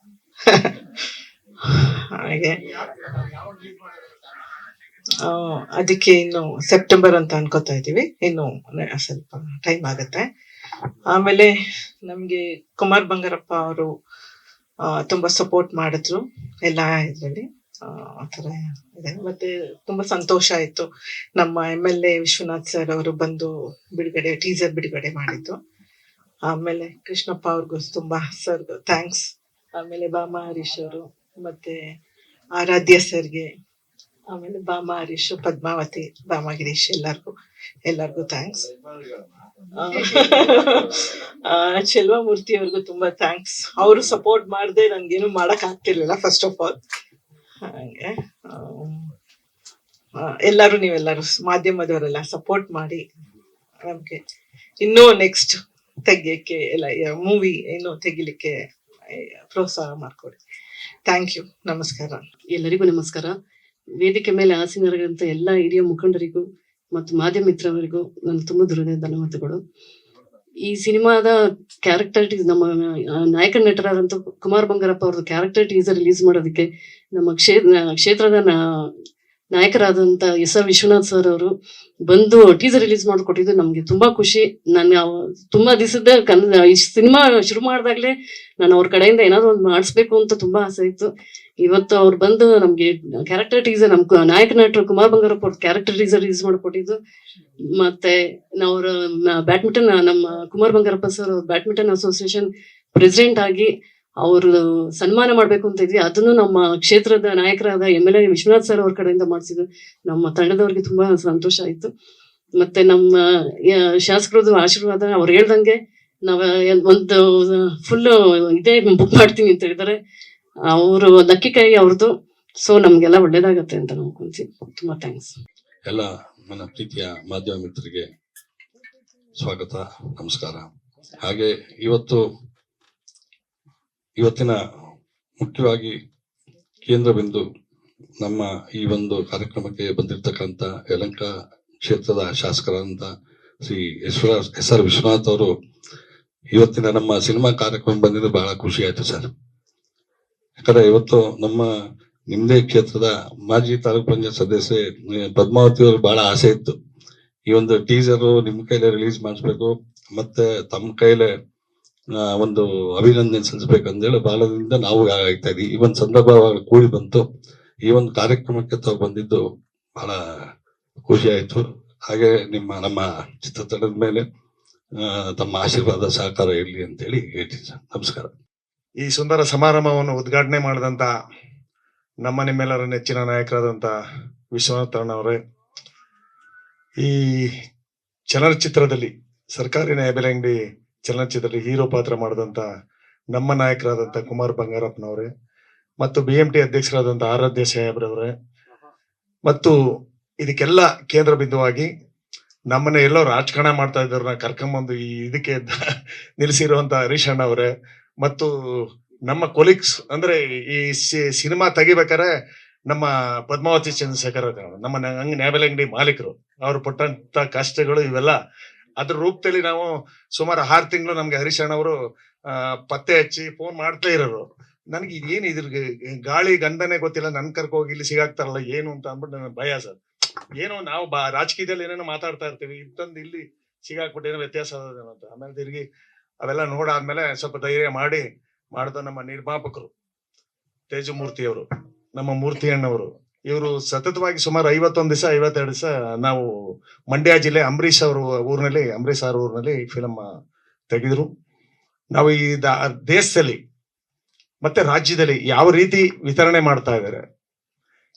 ಹಾಗೆ ಅದಕ್ಕೆ ಇನ್ನು ಸೆಪ್ಟೆಂಬರ್ ಅಂತ ಅನ್ಕೋತಾ ಇದೀವಿ, ಇನ್ನು ಸ್ವಲ್ಪ ಟೈಮ್ ಆಗತ್ತೆ. ಆಮೇಲೆ ನಮ್ಗೆ ಕುಮಾರ್ ಬಂಗಾರಪ್ಪ ಅವರು ತುಂಬಾ ಸಪೋರ್ಟ್ ಮಾಡಿದ್ರು ಎಲ್ಲ ಇದ್ರಲ್ಲಿ. ಆತರ ಇದೆ. ಮತ್ತೆ ತುಂಬಾ ಸಂತೋಷ ಆಯ್ತು, ನಮ್ಮ MLA ವಿಶ್ವನಾಥ್ ಸರ್ ಅವರು ಬಂದು ಟೀಸರ್ ಬಿಡುಗಡೆ ಮಾಡಿದ್ದು. ಆಮೇಲೆ ಕೃಷ್ಣಪ್ಪ ಅವ್ರಿಗೂ ತುಂಬಾ ಸರ್ಗೂ ಥ್ಯಾಂಕ್ಸ್. ಆಮೇಲೆ ಬಾಮಾ ಹರೀಶ್ ಅವರು, ಮತ್ತೆ ಆರಾಧ್ಯ ಸರ್ಗೆ, ಆಮೇಲೆ ಬಾಮಾ ಹರೀಶ್, ಪದ್ಮಾವತಿ, ಬಾಮಾ ಗಿರೀಶ್, ಎಲ್ಲರಿಗೂ ಥ್ಯಾಂಕ್ಸ್. ಚೆಲ್ವಮೂರ್ತಿ ಅವ್ರಿಗೂ ತುಂಬಾ ಥ್ಯಾಂಕ್ಸ್. ಅವರು ಸಪೋರ್ಟ್ ಮಾಡದೆ ನನ್ಗೇನು ಮಾಡಕ್ ಆಗ್ತಿರ್ಲಿಲ್ಲ ಫಸ್ಟ್ ಆಫ್ ಆಲ್. ಹಾಗೆ ನೀವೆಲ್ಲರೂ ಮಾಧ್ಯಮದವರೆಲ್ಲ ಸಪೋರ್ಟ್ ಮಾಡಿ ನಮ್ಗೆ ಇನ್ನೂ ನೆಕ್ಸ್ಟ್ ತೆಗಿಯಕ್ಕೆ ಎಲ್ಲ ಮೂವಿ ಇನ್ನೂ ತೆಗಿಲಿಕ್ಕೆ ಪ್ರೋತ್ಸಾಹ ಮಾಡ್ಕೊಡಿ. Thank you. ನಮಸ್ಕಾರ. ಎಲ್ಲರಿಗೂ ನಮಸ್ಕಾರ. ವೇದಿಕೆ ಮೇಲೆ ಆಸೀನರಾಗಿರುವಂತ ಎಲ್ಲ ಹಿರಿಯ ಮುಖಂಡರಿಗೂ ಮತ್ತು ಮಾಧ್ಯಮ ಮಿತ್ರರಿಗೂ ನನ್ನ ತುಂಬ ಧನ್ಯವಾದಗಳು. ಈ ಸಿನಿಮಾದ ಕ್ಯಾರೆಕ್ಟರ್ ನಮ್ಮ ನಾಯಕ ನಟರಾದಂತ ಕುಮಾರ್ ಬಂಗಾರಪ್ಪ ಅವ್ರದ್ದು ಕ್ಯಾರೆಕ್ಟರ್ ಟೀಸರ್ ರಿಲೀಸ್ ಮಾಡೋದಕ್ಕೆ ನಮ್ಮ ಕ್ಷೇತ್ರದ ನಾಯಕರಾದಂತ SR ವಿಶ್ವನಾಥ್ ಸರ್ ಅವರು ಬಂದು ಟೀಸರ್ ರಿಲೀಸ್ ಮಾಡಿಕೊಟ್ಟಿದ್ದು ನಮ್ಗೆ ತುಂಬಾ ಖುಷಿ. ನಾನು ತುಂಬಾ ದಿವಸದ ಈ ಸಿನಿಮಾ ಶುರು ಮಾಡಿದಾಗ್ಲೇ ನಾನು ಅವ್ರ ಕಡೆಯಿಂದ ಏನಾದ್ರು ಒಂದು ಮಾಡಿಸ್ಬೇಕು ಅಂತ ತುಂಬಾ ಆಸೆ ಇತ್ತು. ಇವತ್ತು ಅವ್ರು ಬಂದು ನಮ್ಗೆ ಕ್ಯಾರೆಕ್ಟರ್ ಟೀಸರ್, ನಮ್ ನಾಯಕ ನಟರು ಕುಮಾರ್ ಬಂಗಾರಪ್ಪ ಅವ್ರ ಕ್ಯಾರೆಕ್ಟರ್ ಟೀಸರ್ ರಿಲೀಸ್ ಮಾಡಿಕೊಟ್ಟಿದ್ದು. ಮತ್ತೆ ಅವ್ರ ಬ್ಯಾಡ್ಮಿಂಟನ್, ನಮ್ಮ Kumar Bangarappa sir badminton association president ಆಗಿ ಅವರು ಸನ್ಮಾನ ಮಾಡ್ಬೇಕು ಅಂತ ಇದ್ವಿ. ಅದನ್ನು ನಮ್ಮ ಕ್ಷೇತ್ರದ ನಾಯಕರಾದ MLA ವಿಶ್ವನಾಥ್ ಸರ್ ಅವ್ರ ಕಡೆಯಿಂದ ಮಾಡಿಸಿದ್ರು. ನಮ್ಮ ತಂಡದವ್ರಿಗೆ ತುಂಬಾ ಸಂತೋಷ ಆಯ್ತು. ಮತ್ತೆ ನಮ್ಮ ಶಾಸಕರದ್ದು ಆಶೀರ್ವಾದ, ಅವ್ರು ಹೇಳ್ದಂಗೆ ನಾವ್ ಒಂದು ಫುಲ್ ಇದೇ ಬುಕ್ ಮಾಡ್ತೀನಿ ಅಂತ ಹೇಳಿದಾರೆ. ಅವರು ನಕ್ಕಿಕಾಯಿ ಅವ್ರದ್ದು. ಸೊ ನಮ್ಗೆಲ್ಲ ಒಳ್ಳೇದಾಗತ್ತೆ ಅಂತ ನಾವು ಅನ್ಕೊಂತೀವಿ. ತುಂಬಾ ಥ್ಯಾಂಕ್ಸ್. ಎಲ್ಲ ನನ್ನ ಪ್ರೀತಿಯ ಮಾಧ್ಯಮ ಮಿತ್ರರಿಗೆ ಸ್ವಾಗತ, ನಮಸ್ಕಾರ. ಹಾಗೆ ಇವತ್ತಿನ ಮುಖ್ಯವಾಗಿ ಕೇಂದ್ರ ಬಿಂದು ನಮ್ಮ ಈ ಒಂದು ಕಾರ್ಯಕ್ರಮಕ್ಕೆ ಬಂದಿರತಕ್ಕಂತ ಯಲಹಂಕ ಕ್ಷೇತ್ರದ ಶಾಸಕರಾದಂತ ಶ್ರೀ SR ವಿಶ್ವನಾಥ್ ಅವರು ಇವತ್ತಿನ ನಮ್ಮ ಸಿನಿಮಾ ಕಾರ್ಯಕ್ರಮ ಬಂದಿದ್ದು ಬಹಳ ಖುಷಿ ಆಯ್ತು ಸರ್. ಯಾಕಂದ್ರೆ ಇವತ್ತು ನಿಮ್ದೇ ಕ್ಷೇತ್ರದ ಮಾಜಿ ತಾಲೂಕ್ ಪಂಚಾಯತ್ ಸದಸ್ಯೆ ಪದ್ಮಾವತಿ ಅವರು ಬಹಳ ಆಸೆ ಇತ್ತು, ಈ ಒಂದು ಟೀಸರ್ ನಿಮ್ ಕೈಲೇ ರಿಲೀಸ್ ಮಾಡಿಸ್ಬೇಕು, ಮತ್ತೆ ತಮ್ಮ ಕೈಲೇ ಒಂದು ಅಭಿನಂದನೆ ಸಲ್ಲಿಸ್ಬೇಕಂದೇಳಿ ಬಹಳದಿಂದ ನಾವು ಆಗ್ತಾ ಇದೀವಿ. ಈ ಒಂದು ಸಂದರ್ಭ ಕೂಡಿ ಬಂತು. ಈ ಒಂದು ಕಾರ್ಯಕ್ರಮಕ್ಕೆ ತಾವು ಬಂದಿದ್ದು ಬಹಳ ಖುಷಿ ಆಯ್ತು. ಹಾಗೆ ನಮ್ಮ ಚಿತ್ರತಂಡದ ಮೇಲೆ ತಮ್ಮ ಆಶೀರ್ವಾದ ಸಹಕಾರ ಇರಲಿ ಅಂತೇಳಿ ಹೇಳ್ತೀನಿ ಸರ್. ನಮಸ್ಕಾರ. ಈ ಸುಂದರ ಸಮಾರಂಭವನ್ನು ಉದ್ಘಾಟನೆ ಮಾಡಿದಂತ ನಿಮ್ಮೆಲ್ಲರ ನೆಚ್ಚಿನ ನಾಯಕರಾದಂತ ವಿಶ್ವನಾಥ್ ಅವರೇ, ಈ ಚಲನಚಿತ್ರದಲ್ಲಿ ಸರ್ಕಾರಿ ನ್ಯಾಯಬೆಲೆ ಚಲನಚಿತ್ರದಲ್ಲಿ ಹೀರೋ ಪಾತ್ರ ಮಾಡಿದಂತ ನಮ್ಮ ನಾಯಕರಾದಂತ ಕುಮಾರ್ ಬಂಗಾರಪ್ಪನವರೇ, ಮತ್ತು BMT ಅಧ್ಯಕ್ಷರಾದಂತ ಆರಾಧ್ಯ ಸಾಹೇಬ್ರವರೇ, ಮತ್ತು ಇದಕ್ಕೆಲ್ಲ ಕೇಂದ್ರ ಬಿಂದುವಾಗಿ ನಮ್ಮನ್ನ ಎಲ್ಲೋ ರಾಜಕಾರಣ ಮಾಡ್ತಾ ಇದ್ದವ್ರನ್ನ ಕರ್ಕೊಂಬಂದು ಈ ಇದಕ್ಕೆ ನಿಲ್ಲಿಸಿರುವಂತ ಹರೀಶ್ ಅಣ್ಣ ಅವರೇ, ಮತ್ತು ನಮ್ಮ ಕೊಲೀಗ್ಸ್, ಅಂದ್ರೆ ಈ ಸಿನಿಮಾ ತೆಗಿಬೇಕಾರೆ ನಮ್ಮ ಪದ್ಮಾವತಿ ಚಂದ್ರಶೇಖರ್ ಅವರು, ನಮ್ಮ ನ್ಯಾಯಬೆಲೆ ಅಂಗಡಿ ಮಾಲೀಕರು, ಅವ್ರು ಪಟ್ಟಂತ ಕಷ್ಟಗಳು ಇವೆಲ್ಲ ಅದ್ರ ರೂಪದಲ್ಲಿ ನಾವು ಸುಮಾರು 6 ತಿಂಗಳು ನಮ್ಗೆ ಹರೀಶ್ ಅಣ್ಣವರು ಪತ್ತೆ ಹಚ್ಚಿ ಫೋನ್ ಮಾಡ್ತಾ ಇರೋರು. ನನಗೆ ಇದೇನು ಇದ್ರ ಗಾಳಿ ಗಂಧನೇ ಗೊತ್ತಿಲ್ಲ, ನನ್ ಕರ್ಕೋಗಿ ಇಲ್ಲಿ ಸಿಗಾಕ್ತಾರಲ್ಲ ಏನು ಅಂತ ಅಂದ್ಬಿಟ್ಟು ನನಗೆ ಭಯ ಸರ್. ಏನೋ ನಾವು ರಾಜಕೀಯದಲ್ಲಿ ಏನೇನೋ ಮಾತಾಡ್ತಾ ಇರ್ತೀವಿ, ಇತ್ತಂದು ಇಲ್ಲಿ ಸಿಗಾಕ್ಬಿಟ್ಟು ಏನೋ ವ್ಯತ್ಯಾಸ ಅದೇನೋ ಅಂತ. ಆಮೇಲೆ ತಿರುಗಿ ಅವೆಲ್ಲ ನೋಡಾದ್ಮೇಲೆ ಸ್ವಲ್ಪ ಧೈರ್ಯ ಮಾಡಿದ ನಮ್ಮ ನಿರ್ಮಾಪಕರು ತೇಜಮೂರ್ತಿಯವರು, ನಮ್ಮ ಮೂರ್ತಿ ಅಣ್ಣವರು, ಇವರು ಸತತವಾಗಿ ಸುಮಾರು 51 ದಿವಸ 52 ದಿವಸ ನಾವು ಮಂಡ್ಯ ಜಿಲ್ಲೆ ಅಂಬರೀಶ್ ಅವ್ರ ಊರಿನಲ್ಲಿ ಫಿಲಮ್ ತೆಗೆದ್ರು. ನಾವು ಈ ದೇಶದಲ್ಲಿ ಮತ್ತೆ ರಾಜ್ಯದಲ್ಲಿ ಯಾವ ರೀತಿ ವಿತರಣೆ ಮಾಡ್ತಾ ಇದ್ದಾರೆ,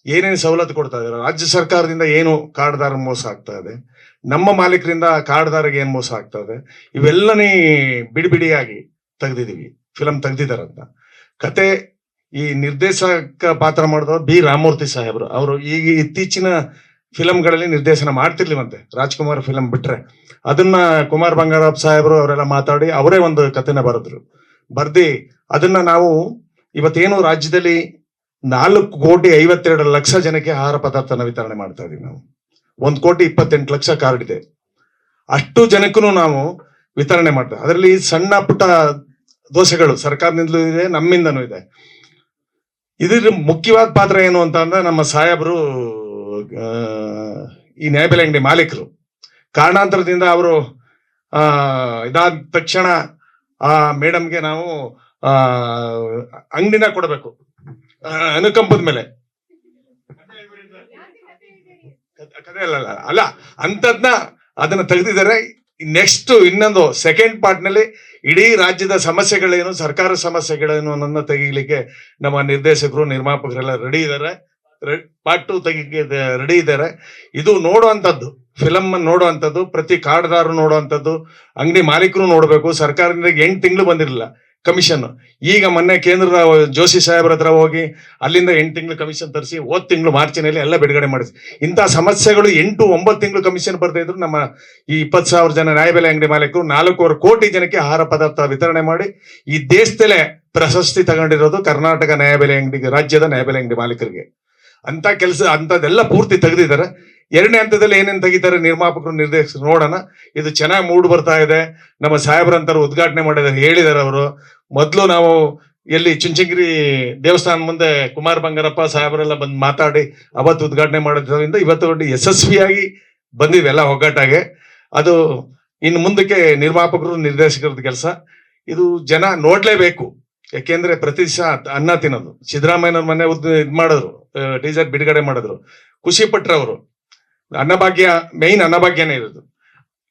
ಏನೇನು ಸವಲತ್ತು ಕೊಡ್ತಾ ಇದ್ದಾರೆ, ರಾಜ್ಯ ಸರ್ಕಾರದಿಂದ ಏನು ಕಾರ್ಡ್ದಾರ ಮೋಸ ಆಗ್ತಾ ಇದೆ, ನಮ್ಮ ಮಾಲೀಕರಿಂದ ಕಾರ್ಡ್ದಾರಿಗೆ ಏನ್ ಮೋಸ ಆಗ್ತಾ ಇದೆ, ಇವೆಲ್ಲನೇ ಬಿಡಿಯಾಗಿ ತೆಗ್ದಿದೀವಿ. ಫಿಲಮ್ ತೆಗ್ದಿದಾರಂತ ಕತೆ ಈ ನಿರ್ದೇಶಕ ಪಾತ್ರ ಮಾಡಿದವರು ಬಿ ರಾಮಮೂರ್ತಿ ಸಾಹೇಬ್ರು. ಅವರು ಈಗ ಇತ್ತೀಚಿನ ಫಿಲಂಗಳಲ್ಲಿ ನಿರ್ದೇಶನ ಮಾಡ್ತಿರ್ಲಿವಂತೆ, ರಾಜ್ಕುಮಾರ್ ಫಿಲಂ ಬಿಟ್ರೆ. ಅದನ್ನ ಕುಮಾರ್ ಬಂಗಾರಪ್ಪ ಸಾಹೇಬ್ರು ಅವರೆಲ್ಲ ಮಾತಾಡಿ ಅವರೇ ಒಂದು ಕಥೆನ ಬರ್ದಿ ಅದನ್ನ ನಾವು ಇವತ್ತೇನು ರಾಜ್ಯದಲ್ಲಿ 4,52,00,000 ಜನಕ್ಕೆ ಆಹಾರ ಪದಾರ್ಥನ ವಿತರಣೆ ಮಾಡ್ತಾ ಇದೀವಿ. ನಾವು 1,28,00,000 ಕಾರ್ಡ್ ಇದೆ, ಅಷ್ಟು ಜನಕ್ಕೂ ನಾವು ವಿತರಣೆ ಮಾಡ್ತೇವೆ. ಅದರಲ್ಲಿ ಸಣ್ಣ ಪುಟ್ಟ ದೋಷಗಳು ಸರ್ಕಾರದಿಂದಲೂ ಇದೆ, ನಮ್ಮಿಂದನೂ ಇದೆ. ಇದ್ರ ಮುಖ್ಯವಾದ ಪಾತ್ರ ಏನು ಅಂತ ಅಂದ್ರೆ ನಮ್ಮ ಸಾಹೇಬರು ಈ ನ್ಯಾಯಬೆಲೆ ಅಂಗಡಿ ಮಾಲೀಕರು ಕಾರಣಾಂತರದಿಂದ ಅವರು ಇದಾದ ತಕ್ಷಣ ಆ ಮೇಡಮ್ಗೆ ನಾವು ಅಂಗಡಿನ ಕೊಡಬೇಕು ಅನುಕಂಪದ ಮೇಲೆ. ಕಥೆ ಅಲ್ಲ ಅಂತದ್ನ ಅದನ್ನ ತೆಗೆದಿದ್ದಾರೆ. ನೆಕ್ಸ್ಟ್ ಇನ್ನೊಂದು ಸೆಕೆಂಡ್ ಪಾರ್ಟ್ ನಲ್ಲಿ ಇಡೀ ರಾಜ್ಯದ ಸಮಸ್ಯೆಗಳೇನು, ಸರ್ಕಾರ ಸಮಸ್ಯೆಗಳೇನು ಅನ್ನೋದನ್ನ ತೆಗಿಲಿಕ್ಕೆ ನಮ್ಮ ನಿರ್ದೇಶಕರು ನಿರ್ಮಾಪಕರೆಲ್ಲ ರೆಡಿ ಇದ್ದಾರೆ. ಪಾರ್ಟ್ 2 ತೆಗಿಗೆ ರೆಡಿ ಇದ್ದಾರೆ. ಇದು ನೋಡುವಂಥದ್ದು, ಫಿಲಮ್ ನೋಡುವಂಥದ್ದು, ಪ್ರತಿ ಕಾರ್ಡ್ದಾರರು ನೋಡುವಂಥದ್ದು, ಅಂಗಡಿ ಮಾಲೀಕರು ನೋಡ್ಬೇಕು. ಸರ್ಕಾರದಿಂದ 8 ತಿಂಗಳು ಬಂದಿರಲಿಲ್ಲ ಕಮಿಷನ್. ಈಗ ಮೊನ್ನೆ ಕೇಂದ್ರದ ಜೋಶಿ ಸಾಹೇಬ್ರ ಹತ್ರ ಹೋಗಿ ಅಲ್ಲಿಂದ 8 ತಿಂಗಳು ಕಮಿಷನ್ ತರಿಸಿ ಹೋದ್ ತಿಂಗಳು ಮಾರ್ಚಿನಲ್ಲಿ ಎಲ್ಲ ಬಿಡುಗಡೆ ಮಾಡಿಸಿ. ಇಂತಹ ಸಮಸ್ಯೆಗಳು 8-9 ತಿಂಗಳು ಕಮಿಷನ್ ಬರ್ತಾ ಇದ್ರು. ನಮ್ಮ ಈ 20,000 ಜನ ನ್ಯಾಯಬೆಲೆ ಅಂಗಡಿ ಮಾಲೀಕರು 4.25 ಕೋಟಿ ಜನಕ್ಕೆ ಆಹಾರ ಪದಾರ್ಥ ವಿತರಣೆ ಮಾಡಿ ಈ ದೇಶದಲ್ಲೇ ಪ್ರಶಸ್ತಿ ತಗೊಂಡಿರೋದು ಕರ್ನಾಟಕ ನ್ಯಾಯಬೆಲೆ ಅಂಗಡಿ, ರಾಜ್ಯದ ನ್ಯಾಯಬೆಲೆ ಅಂಗಡಿ ಮಾಲೀಕರಿಗೆ. ಅಂತ ಕೆಲಸ ಅಂತದೆಲ್ಲ ಪೂರ್ತಿ ತೆಗೆದಿದ್ದಾರೆ. 2ನೇ ಹಂತದಲ್ಲಿ ಏನೇನು ತೆಗಿತಾರೆ ನಿರ್ಮಾಪಕರು ನಿರ್ದೇಶಕರು ನೋಡೋಣ. ಇದು ಚೆನ್ನಾಗಿ ಮೂಡ್ ಬರ್ತಾ ಇದೆ. ನಮ್ಮ ಸಾಹೇಬ್ರಂತರು ಉದ್ಘಾಟನೆ ಮಾಡಿದ್ದಾರೆ, ಹೇಳಿದ್ದಾರೆ ಅವರು. ಮೊದಲು ನಾವು ಎಲ್ಲಿ ಚುಂಚನಗಿರಿ ದೇವಸ್ಥಾನ ಮುಂದೆ ಕುಮಾರ್ ಬಂಗಾರಪ್ಪ ಸಾಹೇಬರೆಲ್ಲ ಬಂದು ಮಾತಾಡಿ ಅವತ್ತು ಉದ್ಘಾಟನೆ ಮಾಡೋದ್ರಿಂದ ಇವತ್ತು ಯಶಸ್ವಿಯಾಗಿ ಬಂದಿವೆ ಎಲ್ಲ ಒಗ್ಗಟ್ಟಾಗೆ. ಅದು ಇನ್ನು ಮುಂದಕ್ಕೆ ನಿರ್ಮಾಪಕರು ನಿರ್ದೇಶಕರದ ಕೆಲಸ. ಇದು ಜನ ನೋಡ್ಲೇಬೇಕು. ಯಾಕೆಂದ್ರೆ ಪ್ರತಿ ದಿವಸ ಅನ್ನ ತಿನ್ನೋದು. ಸಿದ್ದರಾಮಯ್ಯನವ್ರ ಮನೆ ಇದ್ ಮಾಡಿದ್ರು, ಟೀಸರ್ ಬಿಡುಗಡೆ ಮಾಡಿದ್ರು, ಖುಷಿ ಪಟ್ರವರು. ಅನ್ನಭಾಗ್ಯ ಮೇಯ್ನ್ ಅನ್ನಭಾಗ್ಯನೇ ಇರೋದು.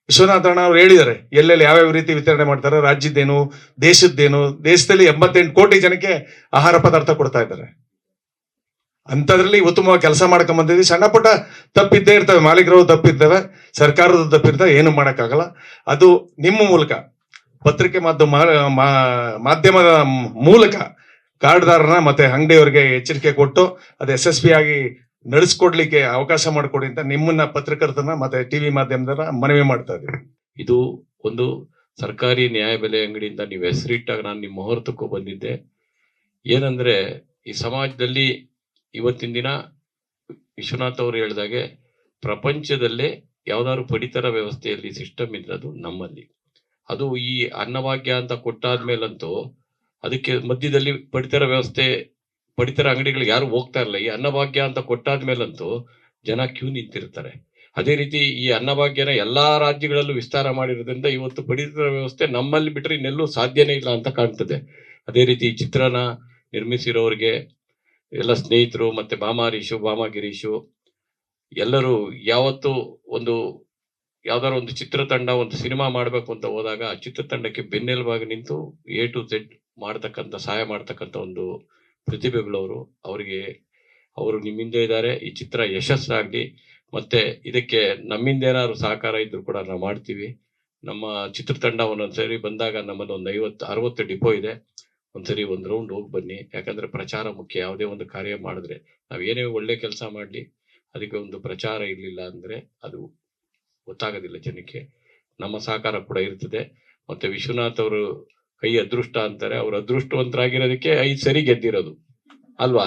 ವಿಶ್ವನಾಥಣ್ಣ ಅವ್ರು ಹೇಳಿದ್ದಾರೆ ಎಲ್ಲೆಲ್ಲಿ ಯಾವ್ಯಾವ ರೀತಿ ವಿತರಣೆ ಮಾಡ್ತಾರೆ, ರಾಜ್ಯದ್ದೇನು ದೇಶದ್ದೇನು. ದೇಶದಲ್ಲಿ 88 ಕೋಟಿ ಜನಕ್ಕೆ ಆಹಾರ ಪದಾರ್ಥ ಕೊಡ್ತಾ ಇದ್ದಾರೆ. ಅಂತದ್ರಲ್ಲಿ ಉತ್ತಮವಾಗಿ ಕೆಲಸ ಮಾಡ್ಕೊಂಡ್ ಬಂದಿದ್ವಿ. ಸಣ್ಣ ಪುಟ್ಟ ತಪ್ಪಿದ್ದೇ ಇರ್ತವೆ, ಮಾಲೀಕರು ತಪ್ಪಿದ್ದೇವೆ, ಸರ್ಕಾರದ ತಪ್ಪಿರ್ತವೆ, ಏನು ಮಾಡಕ್ಕಾಗಲ್ಲ. ಅದು ನಿಮ್ಮ ಮೂಲಕ ಪತ್ರಿಕೆ ಮಾಧ್ಯಮದ ಮೂಲಕ ಕಾರ್ಡ್ದಾರನ ಮತ್ತೆ ಅಂಗಡಿಯವರಿಗೆ ಎಚ್ಚರಿಕೆ ಕೊಟ್ಟು ಅದು ಯಶಸ್ವಿಯಾಗಿ ನಡೆಸ್ಕೊಡ್ಲಿಕ್ಕೆ ಅವಕಾಶ ಮಾಡಿಕೊಡಿ ಅಂತ ನಿಮ್ಮನ್ನ ಪತ್ರಕರ್ತನ ಮತ್ತೆ ಟಿವಿ ಮಾಧ್ಯಮದ ಮನವಿ ಮಾಡ್ತಾ ಇದ್ದೀವಿ. ಇದು ಒಂದು ಸರ್ಕಾರಿ ನ್ಯಾಯಬೆಲೆ ಅಂಗಡಿಯಿಂದ ನೀವು ಹೆಸರಿಟ್ಟಾಗ ನಾನು ನಿಮ್ಮ ಮುಹೂರ್ತಕ್ಕೂ ಬಂದಿದ್ದೆ. ಏನಂದ್ರೆ ಈ ಸಮಾಜದಲ್ಲಿ ಇವತ್ತಿನ ದಿನ ವಿಶ್ವನಾಥ್ ಅವರು ಹೇಳಿದಾಗೆ ಪ್ರಪಂಚದಲ್ಲೇ ಯಾವ್ದಾದ್ರು ಪಡಿತರ ವ್ಯವಸ್ಥೆಯಲ್ಲಿ ಸಿಸ್ಟಮ್ ಇದ್ರದು ನಮ್ಮಲ್ಲಿ. ಅದು ಈ ಅನ್ನಭಾಗ್ಯ ಅಂತ ಕೊಟ್ಟಾದ್ಮೇಲಂತೂ ಅದಕ್ಕೆ ಮಧ್ಯದಲ್ಲಿ ಪಡಿತರ ಅಂಗಡಿಗಳಿಗೆ ಯಾರು ಹೋಗ್ತಾ ಇರಲ್ಲ. ಈ ಅನ್ನಭಾಗ್ಯ ಅಂತ ಕೊಟ್ಟಾದ್ಮೇಲಂತೂ ಜನ ಕ್ಯೂ ನಿಂತಿರ್ತಾರೆ. ಅದೇ ರೀತಿ ಈ ಅನ್ನಭಾಗ್ಯನ ಎಲ್ಲಾ ರಾಜ್ಯಗಳಲ್ಲೂ ವಿಸ್ತಾರ ಮಾಡಿರೋದ್ರಿಂದ ಇವತ್ತು ಪಡಿತರ ವ್ಯವಸ್ಥೆ ನಮ್ಮಲ್ಲಿ ಬಿಟ್ಟರೆ ಇನ್ನೆಲ್ಲೂ ಸಾಧ್ಯನೇ ಇಲ್ಲ ಅಂತ ಕಾಣ್ತದೆ. ಅದೇ ರೀತಿ ಈ ಚಿತ್ರನ ನಿರ್ಮಿಸಿರೋರಿಗೆ ಎಲ್ಲ ಸ್ನೇಹಿತರು ಮತ್ತೆ ಭಾಮ ಗಿರೀಶು ಎಲ್ಲರೂ ಯಾವತ್ತು ಯಾವ್ದಾರು ಒಂದು ಚಿತ್ರತಂಡ ಒಂದು ಸಿನಿಮಾ ಮಾಡ್ಬೇಕು ಅಂತ ಹೋದಾಗ ಆ ಚಿತ್ರತಂಡಕ್ಕೆ ಬೆನ್ನೆಲುಬಾಗಿ ನಿಂತು A to Z ಮಾಡ್ತಕ್ಕಂಥ ಸಹಾಯ ಮಾಡ್ತಕ್ಕಂಥ ಒಂದು ಪ್ರತಿಭೆಗಳವರು. ಅವರು ನಿಮ್ಮಿಂದ ಇದ್ದಾರೆ. ಈ ಚಿತ್ರ ಯಶಸ್ಸಾಗ್ಲಿ. ಮತ್ತೆ ಇದಕ್ಕೆ ನಮ್ಮಿಂದ ಏನಾದ್ರು ಸಹಕಾರ ಇದ್ರು ಕೂಡ ನಾವು ಮಾಡ್ತೀವಿ. ನಮ್ಮ ಚಿತ್ರತಂಡ ಒಂದೊಂದ್ಸರಿ ಬಂದಾಗ ನಮ್ಮಲ್ಲಿ ಒಂದು 50-60 ಡಿಪೋ ಇದೆ. ಒಂದ್ಸರಿ ಒಂದು ರೌಂಡ್ ಹೋಗಿ ಬನ್ನಿ. ಯಾಕಂದ್ರೆ ಪ್ರಚಾರ ಮುಖ್ಯ. ಯಾವುದೇ ಒಂದು ಕಾರ್ಯ ಮಾಡಿದ್ರೆ ನಾವ್ ಏನೇ ಒಳ್ಳೆ ಕೆಲಸ ಮಾಡ್ಲಿ ಅದಕ್ಕೆ ಒಂದು ಪ್ರಚಾರ ಇರ್ಲಿಲ್ಲ ಅಂದ್ರೆ ಅದು ಗೊತ್ತಾಗೋದಿಲ್ಲ ಜನಕ್ಕೆ. ನಮ್ಮ ಸಹಕಾರ ಕೂಡ ಇರ್ತದೆ. ಮತ್ತೆ ವಿಶ್ವನಾಥ್ ಅವರು ಕೈ ಅದೃಷ್ಟ ಅಂತಾರೆ. ಅವ್ರು ಅದೃಷ್ಟವಂತರಾಗಿರೋದಕ್ಕೆ 5 ಸರಿ ಗೆದ್ದಿರೋದು ಅಲ್ವಾ.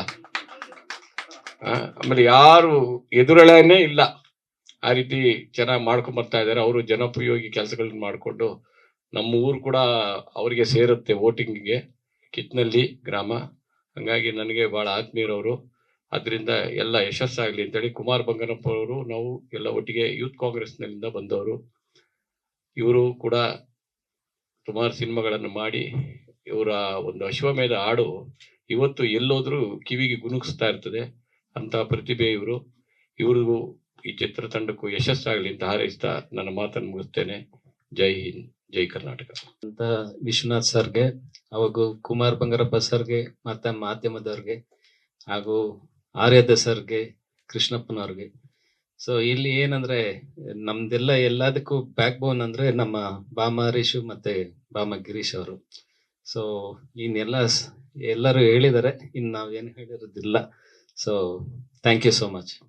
ಆಮೇಲೆ ಯಾರು ಎದುರಳೆನೇ ಇಲ್ಲ, ಆ ರೀತಿ ಚೆನ್ನಾಗಿ ಮಾಡ್ಕೊಂಡ್ ಬರ್ತಾ ಇದ್ದಾರೆ. ಅವರು ಜನೋಪಯೋಗಿ ಕೆಲಸಗಳನ್ನ ಮಾಡಿಕೊಂಡು ನಮ್ಮ ಊರು ಕೂಡ ಅವರಿಗೆ ಸೇರುತ್ತೆ ವೋಟಿಂಗ್ಗೆ, ಕಿತ್ನಲ್ಲಿ ಗ್ರಾಮ. ಹಂಗಾಗಿ ನನಗೆ ಬಹಳ ಆತ್ಮೀಯರವರು. ಅದರಿಂದ ಎಲ್ಲ ಯಶಸ್ಸಾಗಲಿ ಅಂತೇಳಿ ಕುಮಾರ್ ಬಂಗಾರಪ್ಪ ಅವರು, ನಾವು ಎಲ್ಲ ಒಟ್ಟಿಗೆ ಯೂತ್ ಕಾಂಗ್ರೆಸ್ನಿಂದ ಬಂದವರು. ಇವರು ಕೂಡ ಸುಮಾರು ಸಿನಿಮಾಗಳನ್ನು ಮಾಡಿ ಇವರ ಒಂದು ಅಶ್ವಮೇಧ ಹಾಡು ಇವತ್ತು ಎಲ್ಲೋದ್ರೂ ಕಿವಿಗೆ ಗುನುಗಿಸ್ತಾ ಇರ್ತದೆ. ಅಂತ ಪ್ರತಿಭೆ ಇವರು. ಇವ್ರಿಗೂ ಈ ಚಿತ್ರತಂಡಕ್ಕೂ ಯಶಸ್ಸಾಗಲಿ ಅಂತ ಹಾರೈಸ್ತಾ ನನ್ನ ಮಾತನ್ನು ಮುಗಿಸ್ತೇನೆ. ಜೈ ಹಿಂದ್, ಜೈ ಕರ್ನಾಟಕ. ಅಂತ ವಿಶ್ವನಾಥ್ ಸರ್ಗೆ, ಹಾಗೂ ಕುಮಾರ್ ಬಂಗಾರಪ್ಪ ಸರ್ಗೆ, ಮತ್ತೆ ಮಾಧ್ಯಮದವ್ರಿಗೆ, ಹಾಗೂ ಆರ್ಯದ ಸರ್ಗೆ, ಕೃಷ್ಣಪ್ಪನವ್ರಿಗೆ. ಸೊ ಇಲ್ಲಿ ಏನಂದ್ರೆ ನಮ್ದೆಲ್ಲ ಎಲ್ಲದಕ್ಕೂ ಬ್ಯಾಕ್ ಬೋನ್ ಅಂದ್ರೆ ನಮ್ಮ ಬಾಮ ಹರೀಶು ಮತ್ತೆ ಬಾಮ ಗಿರೀಶ್ ಅವರು. ಸೊ ಎಲ್ಲರೂ ಹೇಳಿದ್ದಾರೆ, ಇನ್ನು ನಾವೇನು ಹೇಳಿರೋದಿಲ್ಲ. So thank you so much.